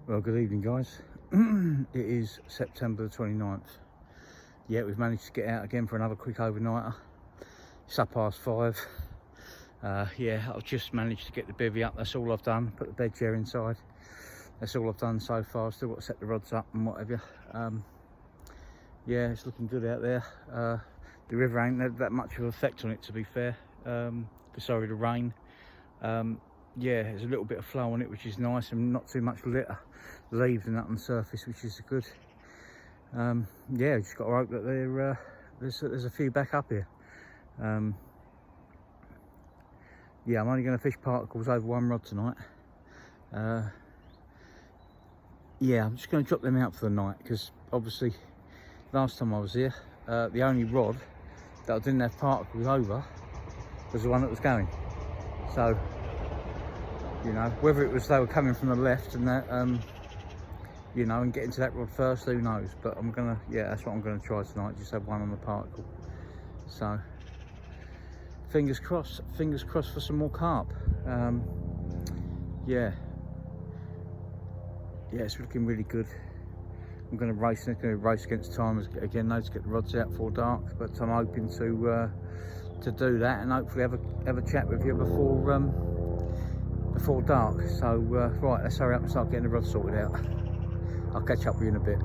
Well, good evening, guys. It is September the 29th. Yeah, we've managed to get out again for another quick overnighter. It's up past 5. Yeah, I've just managed to get the bivvy up. That's all I've done. Put the bed chair inside. That's all I've done so far. I've still got to set the rods up and whatever. Yeah, it's looking good out there. The river ain't had that much of an effect on it, to be fair. Sorry, the rain. Yeah, there's a little bit of flow on it, which is nice, and not too much litter, leaves and that on the surface, which is good. Yeah, just got to hope that there's a few back up here. Yeah, I'm only going to fish particles over one rod tonight. Yeah, I'm just going to drop them out for the night, because obviously last time I was here, the only rod that I didn't have particles over was the one that was going. So, you know, whether it was they were coming from the left and that, you know, and getting to that rod first, who knows. But I'm gonna, yeah, that's what I'm gonna try tonight, just have one on the particle. So fingers crossed for some more carp. Yeah, it's looking really good. I'm gonna race against time again though, to get the rods out before dark, but I'm hoping to do that and hopefully have a chat with you before dark. So right, let's hurry up and start getting the rod sorted out. I'll catch up with you in a bit.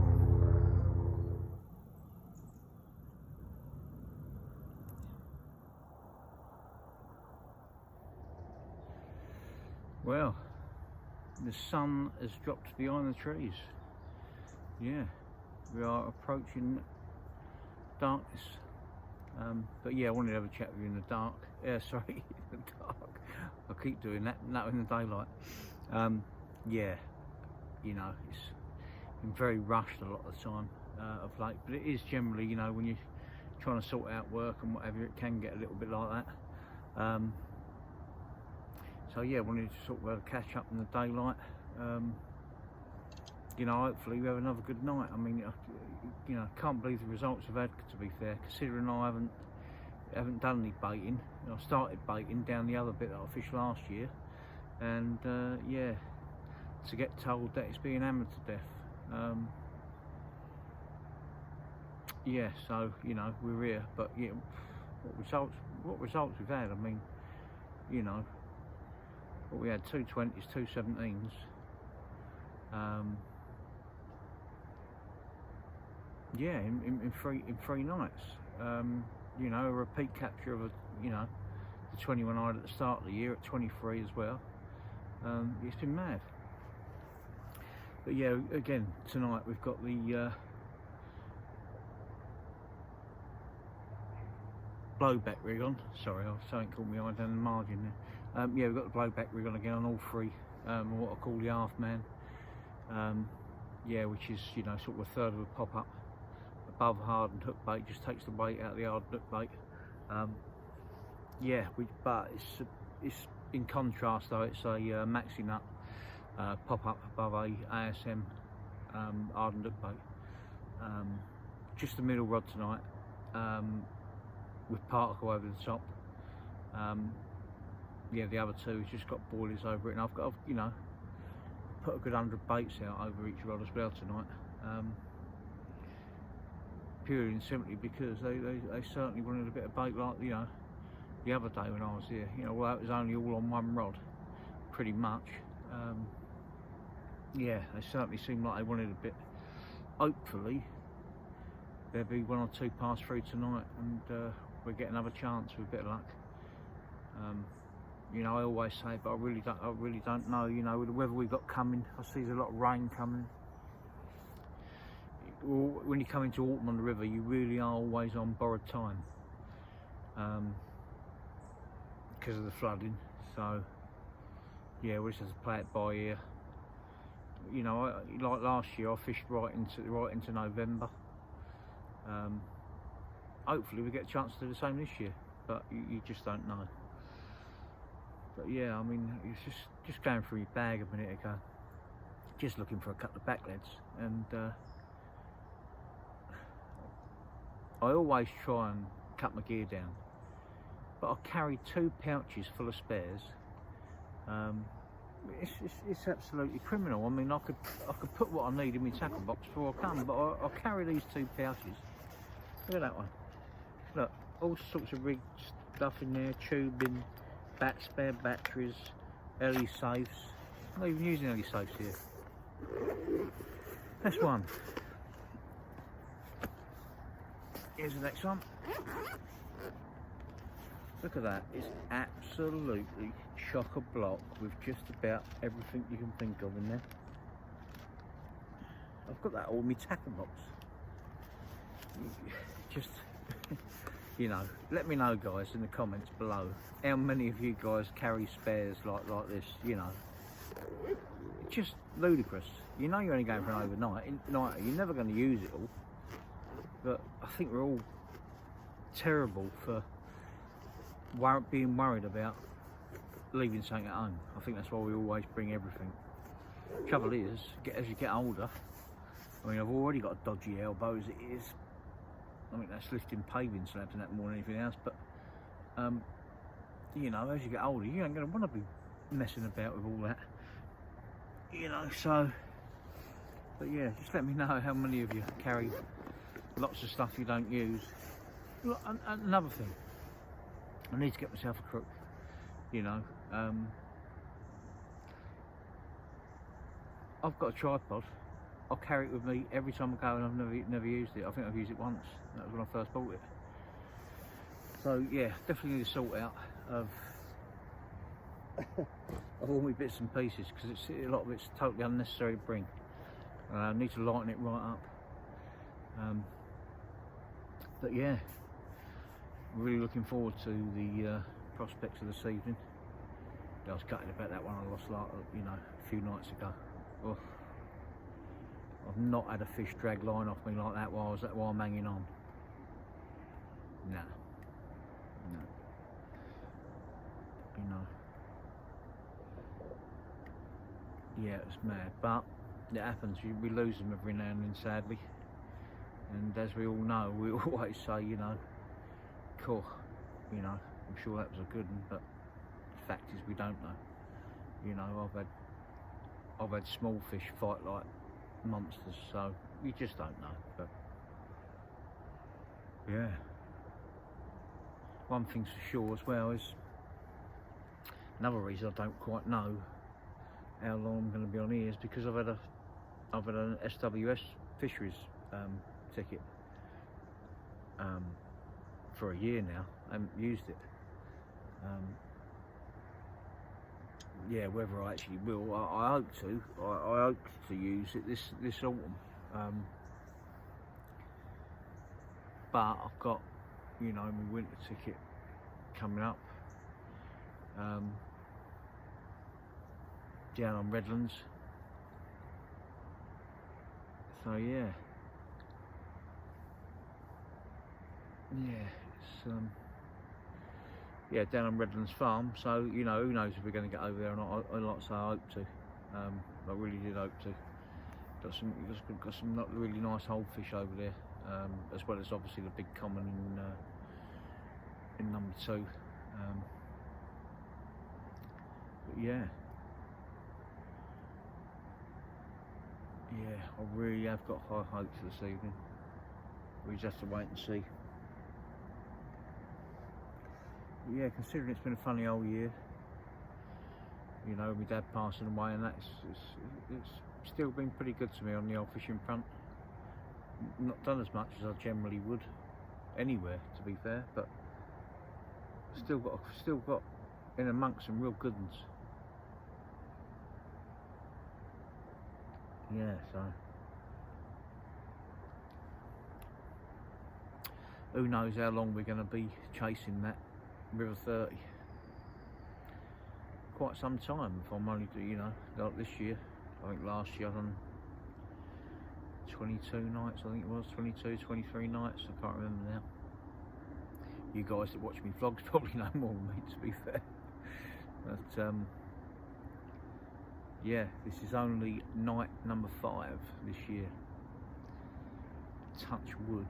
Well, the sun has dropped behind the trees. Yeah, we are approaching darkness. But yeah, I wanted to have a chat with you in the dark. Yeah, sorry, in the dark. I keep doing that, not in the daylight. Yeah, you know, it's been very rushed a lot of the time of late, but it is generally, you know, when you're trying to sort out work and whatever, it can get a little bit like that. So yeah, I wanted to sort of have a catch up in the daylight. You know, hopefully we have another good night. I mean, you know, can't believe the results I've had, to be fair, considering I haven't done any baiting. I started baiting down the other bit that I fished last year, and yeah, to get told that it's being hammered to death. Yeah, so you know, we're here, but yeah, what results we've had. I mean, you know, what we had, 220s, 217s. Yeah, in three nights. You know, a repeat capture of the 21 I had at the start of the year at 23 as well. It's been mad. But yeah, again tonight we've got the blowback rig on. Sorry, something caught me eye down the margin there. Yeah, we've got the blowback rig on again on all three. What I call the half man. Yeah, which is, you know, sort of a third of a pop up above hardened hook bait, just takes the weight out of the hardened hook bait. Yeah, but it's in contrast though, it's a maxi nut pop up above a ASM hardened hook bait. Just the middle rod tonight, with particle over the top. Yeah, the other two has just got boilies over it, and I've you know, put a good 100 baits out over each rod as well tonight. Purely and simply because they certainly wanted a bit of bait, like, you know, the other day when I was here. You know, well, it was only all on one rod, pretty much. Yeah, they certainly seemed like they wanted a bit. Hopefully there'll be one or two pass through tonight, and we'll get another chance with a bit of luck. You know, I always say, but I really don't know. You know, with the weather we've got coming, I see there's a lot of rain coming. When you come into autumn on the river, you really are always on borrowed time because of the flooding. So yeah, we just have to play it by ear. You know, like last year, I fished right into November. Hopefully we get a chance to do the same this year, but you just don't know. But yeah, I mean, it's just going through your bag a minute ago, just looking for a couple of backleads, and I always try and cut my gear down, but I carry 2 pouches full of spares, it's absolutely criminal. I mean, I could put what I need in my tackle box before I come, but I'll carry these 2 pouches. Look at that one. Look, all sorts of rig stuff in there, tubing, spare batteries, LE safes. I'm not even using LE safes here. That's one. Here's the next one. Look at that. It's absolutely chock-a-block with just about everything you can think of in there. I've got that all in my tackle box. Just, you know, let me know, guys, in the comments below how many of you guys carry spares like this, you know. It's just ludicrous. You know you're only going for an overnight. You're never going to use it all. But I think we're all terrible for being worried about leaving something at home. I think that's why we always bring everything. Trouble is, as you get older, I mean, I've already got a dodgy elbow as it is. I mean, that's lifting paving slabs and that more than anything else. But you know, as you get older, you ain't going to want to be messing about with all that. You know, so. But yeah, just let me know how many of you carry lots of stuff you don't use. Look, another thing, I need to get myself a crook, you know. I've got a tripod. I'll carry it with me every time I go, and I've never used it. I think I've used it once. That was when I first bought it. So yeah, definitely need to sort out of all my bits and pieces, because a lot of it's totally unnecessary to bring. I need to lighten it right up. But yeah, really looking forward to the prospects of this evening. I was gutted about that one I lost, you know, a few nights ago. Oh, I've not had a fish drag line off me like that while I'm hanging on. No. You know. Yeah, it was mad, but it happens. We lose them every now and then, sadly. And as we all know, we always say, you know, cool, you know, I'm sure that was a good one, but the fact is we don't know. You know, I've had small fish fight like monsters, so you just don't know. But yeah, one thing's for sure as well is another reason I don't quite know how long I'm going to be on here is because I've had an SWS fisheries ticket for a year now. I haven't used it. Yeah, whether I actually will, I hope to. I hope to use it this autumn. But I've got, you know, my winter ticket coming up. Down on Redlands. So yeah. It's yeah, down on Redlands Farm. So you know, who knows if we're going to get over there or not. I like to say I hope to. I really did hope to. Got some really nice whole fish over there, as well as obviously the big common in number 2. But yeah. Yeah, I really have got high hopes for this evening. We just have to wait and see. But yeah, considering it's been a funny old year, you know, my dad passing away, and it's still been pretty good to me on the old fishing front. Not done as much as I generally would anywhere, to be fair, but still got in amongst some real good ones. Yeah, so who knows how long we're going to be chasing that River 30. Quite some time, if I'm only, you know, like this year. I think last year I done 22 nights, I think it was, 22, 23 nights, I can't remember now. You guys that watch me vlogs probably know more than me, to be fair. But yeah, this is only night number 5 this year. Touch wood,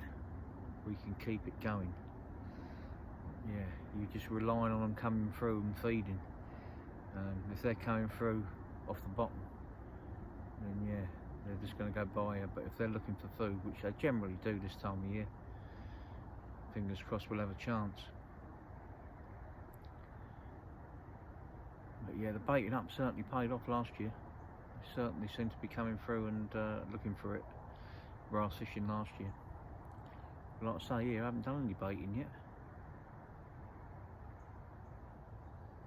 we can keep it going. Yeah, you're just relying on them coming through and feeding. If they're coming through off the bottom, then yeah, they're just going to go by you. But if they're looking for food, which they generally do this time of year, fingers crossed we'll have a chance. But yeah, the baiting up certainly paid off last year. They certainly seem to be coming through and looking for it. Brass fishing last year. Like I say, yeah, I haven't done any baiting yet.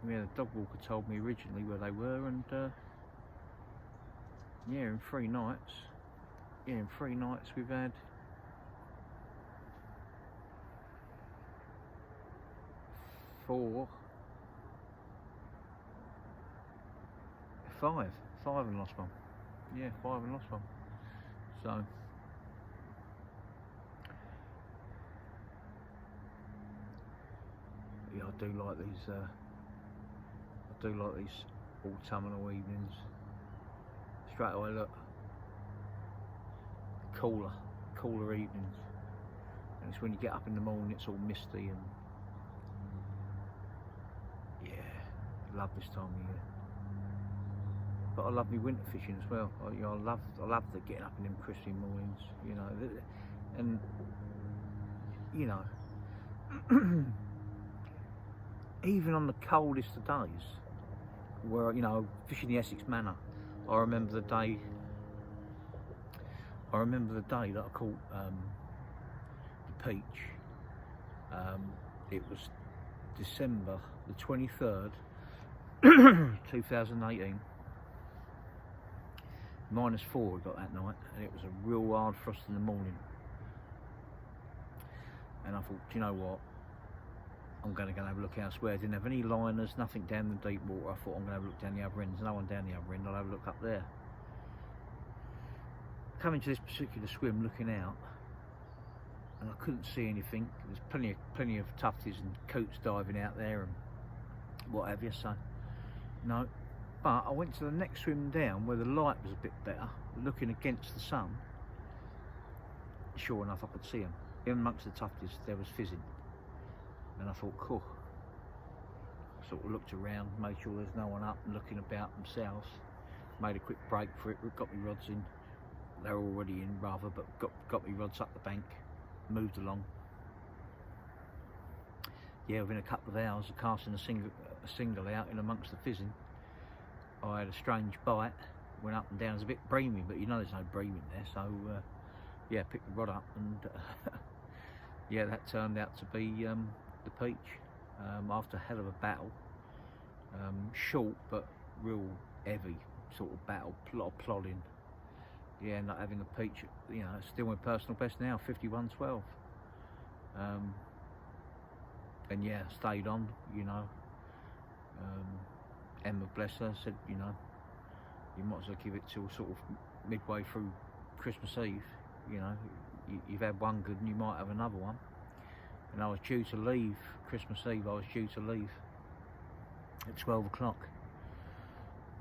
Yeah, the dog walker told me originally where they were, and yeah, in 3 nights, we've had 5 and lost one. Yeah, 5 and lost one. So yeah, I do like these autumnal evenings. Straight away, look, cooler evenings, and it's when you get up in the morning, it's all misty, and yeah, I love this time of year. But I love my winter fishing as well. I love the getting up in them crispy mornings, you know, and you know, even on the coldest of days, where, you know, fishing the Essex Manor, I remember the day that I caught the peach. It was December the 23rd, 2018. -4 we got that night, and it was a real hard frost in the morning. And I thought, do you know what? I'm going to go and have a look elsewhere. I didn't have any liners, nothing down the deep water. I thought, I'm going to have a look down the other end. There's no one down the other end. I'll have a look up there. Coming to this particular swim, looking out, and I couldn't see anything. There's plenty of tufties and coots diving out there and what have you. So no, but I went to the next swim down where the light was a bit better, looking against the sun. Sure enough, I could see them. In amongst the tufties, there was fizzing. And I thought, cool. Sort of looked around, made sure there's no one up and looking about themselves. Made a quick break for it, got my rods in. They're already in, rather, but got my rods up the bank, moved along. Yeah, within a couple of hours of casting a single out in amongst the fizzing, I had a strange bite, went up and down. It was a bit breamy, but you know there's no bream in there, so yeah, picked the rod up, and yeah, that turned out to be the peach. After a hell of a battle, short but real heavy sort of battle, a lot of plodding. Yeah, not having the peach, you know, it's still my personal best now, 51.12. And yeah, stayed on, you know. Emma, bless her, said, you know, you might as well give it till sort of midway through Christmas Eve. You know, you've had one good and you might have another one. And I was due to leave Christmas Eve. I was due to leave at 12 o'clock,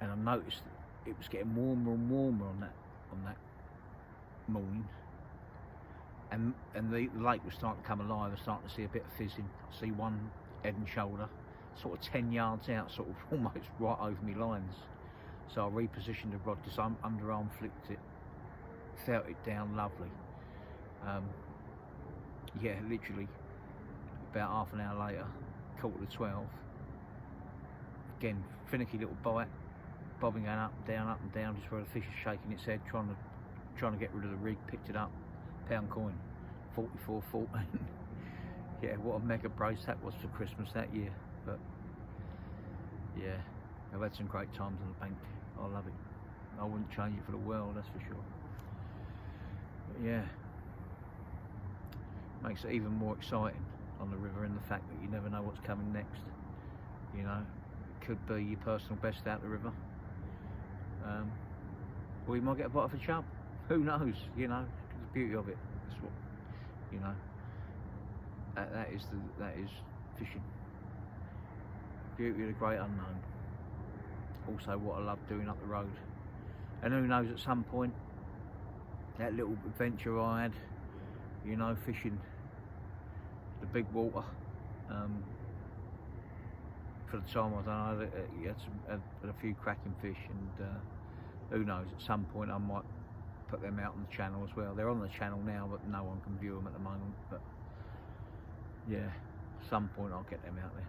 and I noticed that it was getting warmer and warmer on that morning, and the lake was starting to come alive. I was starting to see a bit of fizzing. I see one head and shoulder, sort of 10 yards out, sort of almost right over my lines. So I repositioned the rod, just underarm flicked it, felt it down lovely. Yeah, literally about half an hour later, 11:45. Again, finicky little bite, bobbing going up and down, just where the fish is shaking its head, trying to get rid of the rig. Picked it up, pound coin, 44.14. Yeah, what a mega brace that was for Christmas that year. But yeah, I've had some great times on the bank. I love it. I wouldn't change it for the world, that's for sure. But yeah, makes it even more exciting on the river, in the fact that you never know what's coming next. You know, it could be your personal best out the river, or you might get a bite of a chub. Who knows? You know, the beauty of it. That's what, you know. That is fishing. Beauty of the great unknown. Also, what I love doing up the road. And who knows, at some point, that little adventure I had, you know, fishing the big water, for the time, I don't know, you had a few cracking fish, and who knows, at some point I might put them out on the channel as well. They're on the channel now, but no one can view them at the moment. But yeah, at some point I'll get them out there.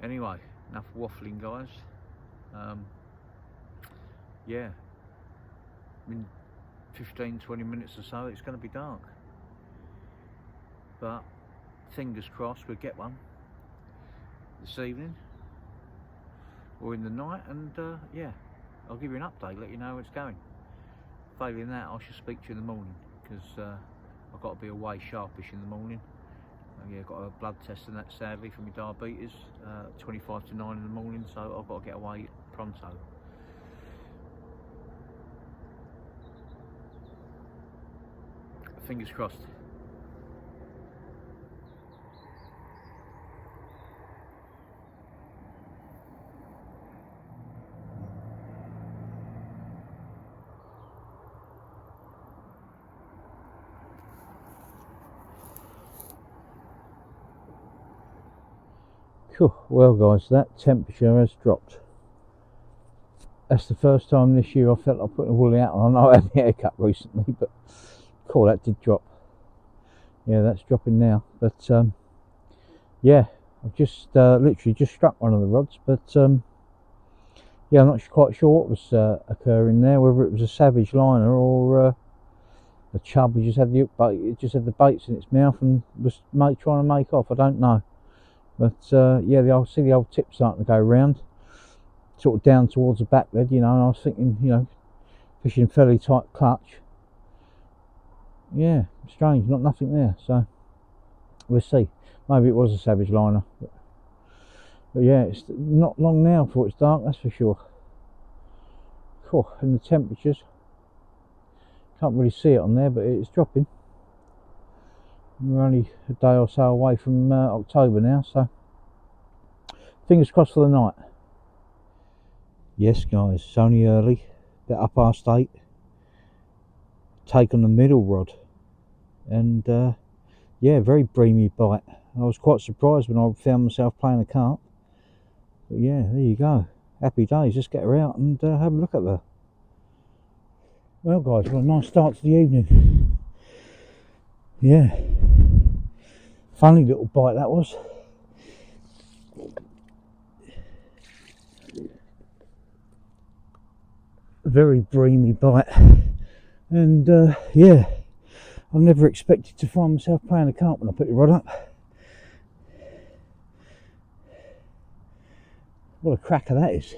Anyway, enough waffling, guys. Yeah, in 15-20 minutes or so it's going to be dark, but fingers crossed we'll get one this evening or in the night, and yeah, I'll give you an update, let you know how it's going. Failing that, I shall speak to you in the morning, because I've got to be away sharpish in the morning. Yeah, got a blood test and that, sadly, for my diabetes, 25 to 9 in the morning, so I've got to get away pronto. Fingers crossed. Cool. Well guys, that temperature has dropped. That's the first time this year I felt like putting a woolly hat on. I know I had my hair cut recently, but cool, that did drop. Yeah, that's dropping now. But yeah, I've just literally just struck one of the rods, but yeah, I'm not quite sure what was occurring there, whether it was a savage liner or a chub who just had the hook bait, it just had the baits in its mouth and was trying to make off. I don't know. But yeah, I see the old tip starting to go round, sort of down towards the back there, you know, and I was thinking, you know, fishing fairly tight clutch. Yeah, strange, nothing there, so we'll see. Maybe it was a savage liner. But yeah, it's not long now before it's dark, that's for sure. Cool, and the temperatures, can't really see it on there, but it's dropping. We're only a day or so away from October now, so fingers crossed for the night. Yes guys, it's only early, about 8:30. Take on the middle rod, and yeah, very breamy bite. I was quite surprised when I found myself playing a carp, but yeah, there you go, happy days. Just get her out and have a look at her. Well guys, what a nice start to the evening. Yeah, funny little bite that was. Very breamy bite, and yeah, I never expected to find myself playing a carp when I put the rod up. What a cracker that is.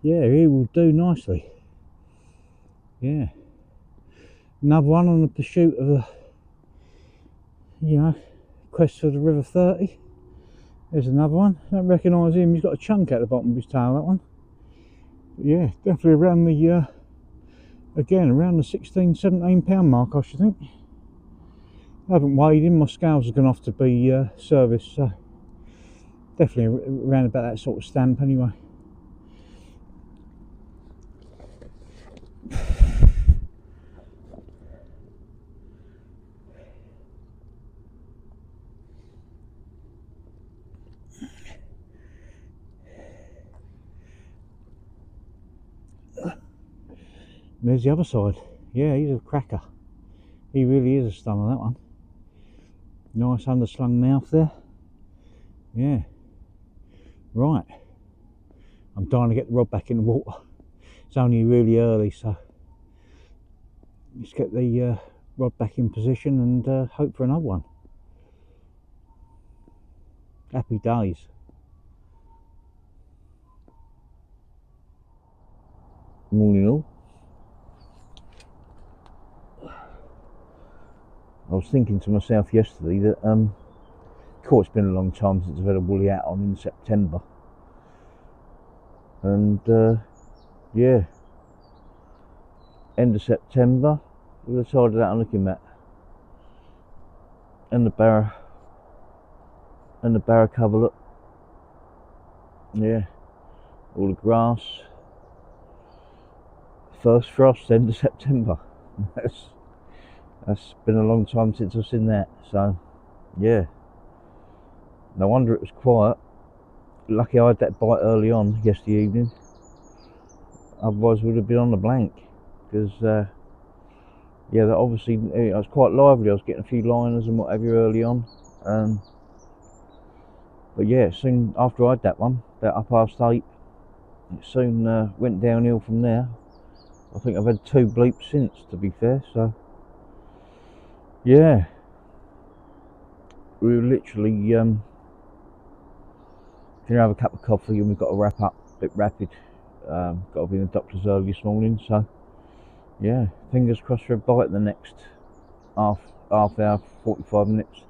Yeah, he will do nicely. Yeah, another one on the pursuit of the, you know, quest for the River 30. There's another one. I don't recognise him. He's got a chunk at the bottom of his tail, that one. But yeah, definitely around the again around the 16-17 pound mark, I should think. I haven't weighed him. My scales have gone off to be serviced, so definitely around about that sort of stamp anyway. And there's the other side. Yeah, he's a cracker. He really is a stunner, that one. Nice underslung mouth there. Yeah. Right. I'm dying to get the rod back in the water. It's only really early, so let's get the rod back in position and hope for another one. Happy days. Morning all. I was thinking to myself yesterday that of course it's been a long time since I've had a woolly hat on in September, and yeah, end of September we decided that I'm looking at, and the barra cover, look, yeah, all the grass, first frost, end of September. That's been a long time since I've seen that, so yeah, No wonder it was quiet. Lucky I had that bite early on yesterday evening, otherwise we'd have been on the blank, because yeah, that obviously I was quite lively. I was getting a few liners and what have you early on, but yeah, soon after I had that one, about 8:30, it soon went downhill from there. I think I've had 2 bleeps since, to be fair. So yeah, we were literally gonna have a cup of coffee and we've got to wrap up a bit rapid. Got to be in the doctor's early this morning, so yeah, fingers crossed for a bite in the next half hour, 45 minutes.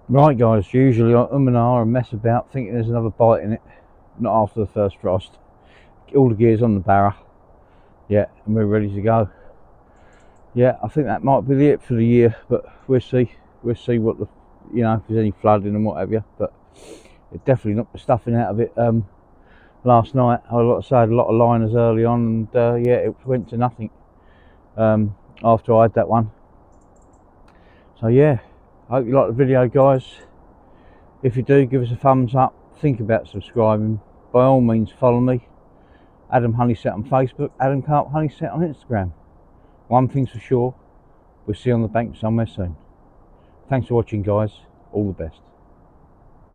Right guys, usually I and ah and mess about thinking there's another bite in it, not after the first frost. All the gears on the barra, yeah, and we're ready to go. Yeah, I think that might be it for the year, but we'll see what the, you know, if there's any flooding and what have you. But it definitely knocked the stuffing out of it last night. Like I say, I had a lot of liners early on, and yeah, it went to nothing after I had that one. So yeah, I hope you like the video guys. If you do, give us a thumbs up. Think about subscribing. By all means, follow me, Adam Honeyset on Facebook, Adam Carp Honeyset on Instagram. One thing's for sure, we'll see you on the bank somewhere soon. Thanks for watching guys, all the best.